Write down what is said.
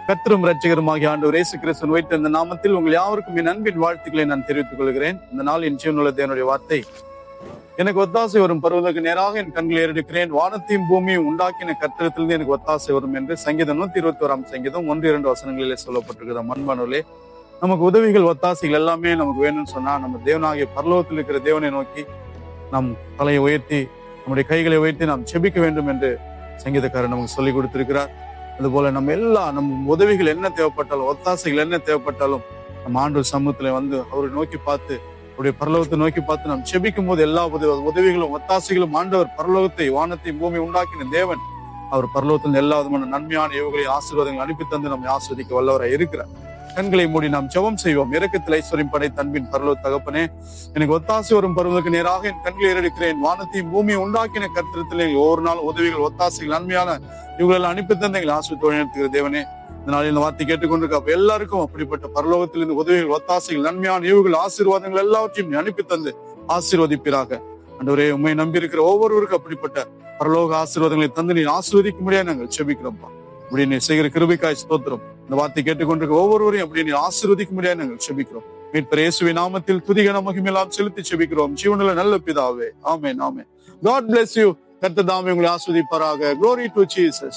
கர்த்தரும் இரட்சகருமாகிய ஆண்டவர் இயேசு கிறிஸ்துவின் வைத்த இந்த நாமத்தில் உங்கள் யாவருக்கும் என் அன்பின் வாழ்த்துக்களை நான் தெரிவித்துக் கொள்கிறேன். இந்த நாள் என் ஜீவனுள்ள தேவனுடைய வார்த்தை. எனக்கு ஒத்தாசை வரும் பருவதற்கு நேராக என் கண்களை ஏறெடுக்கிறேன். வானத்தையும் பூமியும் உண்டாக்கின கர்த்தரிடத்திலிருந்து எனக்கு ஒத்தாசை வரும் என்று சங்கீதம் 121 சங்கீதம் 1-2 வசனங்களிலே சொல்லப்பட்டிருக்கிற மண்மனுலே நமக்கு உதவிகள் ஒத்தாசைகள் எல்லாமே நமக்கு வேணும்னு சொன்னா நம்ம தேவனாகிய பரலோகத்தில் இருக்கிற தேவனை நோக்கி நம் தலையை உயர்த்தி நம்முடைய கைகளை உயர்த்தி நாம் செபிக்க வேண்டும் என்று சங்கீதக்காரர் நமக்கு சொல்லிக் கொடுத்திருக்கிறார். அதுபோல நம்ம உதவிகள் என்ன தேவைப்பட்டாலும் ஒத்தாசைகள் என்ன தேவைப்பட்டாலும் நம்ம ஆண்டவர் சமூகத்துல வந்து அவரை நோக்கி பார்த்து அவருடைய பரலோகத்தை நோக்கி பார்த்து நாம் செபிக்கும் போது எல்லா உதவிகளும் ஒத்தாசைகளும் ஆண்டவர் பரலோகத்தை வானத்தை பூமி உண்டாக்கின தேவன் அவர் பரலோகத்தில் எல்லா விதமான நன்மையான ஏவுகளை ஆசீர்வாதங்கள் அனுப்பி தந்து நம்மை ஆஸ்வதிக்க வல்லவராய் இருக்கிறார். கண்களை மூடி நாம் ஜெபம் செய்வோம். இரக்கத்தில் ஐஸ்வர்யம் படை தன்பின் பரலோக தகப்பனே, எனக்கு ஒத்தாசை வரும் பருவதற்கு நேராக என் கண்களை ஏறெடுக்கிறேன். வானத்தையும் பூமியை உண்டாக்கின கர்த்தரிடத்திலே ஒவ்வொரு நாள் உதவிகள் ஒத்தாசைகள் நன்மையான இவங்களெல்லாம் அனுப்பி தந்த எங்களை ஆஸ்வதித்து நடத்துகிற தேவனே, இந்த நாளில் இந்த வார்த்தை கேட்டுக்கொண்டிருக்க எல்லாருக்கும் அப்படிப்பட்ட பரலோகத்திலிருந்து உதவிகள் ஒத்தாசைகள் நன்மையான ஈவுகள் ஆசீர்வாதங்கள் எல்லாவற்றையும் அனுப்பி தந்து ஆசீர்வதிப்பீராக. ஆண்டவரே, உண்மை நம்பி இருக்கிற ஒவ்வொருவருக்கும் அப்படிப்பட்ட பரலோக ஆசீர்வாதங்களை தந்து நீ ஆசீர்வதிக்க முடியாது நாங்கள் செபிக்கிறோம்ப்பா. அப்படி நீ செய்கிற கிருபைக்காய் ஸ்தோத்திரம். இந்த வார்த்தை கேட்டுக்கொண்டிருக்க ஒவ்வொருவரையும் அப்படி நீ ஆசீர்வதிக்க முடியாது நாங்கள் செபிக்கிறோம். மீட்பர் இயேசுவின் நாமத்தில் துதிகன மகிமையெல்லாம் செலுத்தி செபிக்கிறோம் ஜீவனுள்ள நல்ல பிதாவே. ஆமென், ஆமென். God bless you. கர்த்தர் தாமே உங்களை ஆசீர்வதிப்பாராக. Glory to Jesus.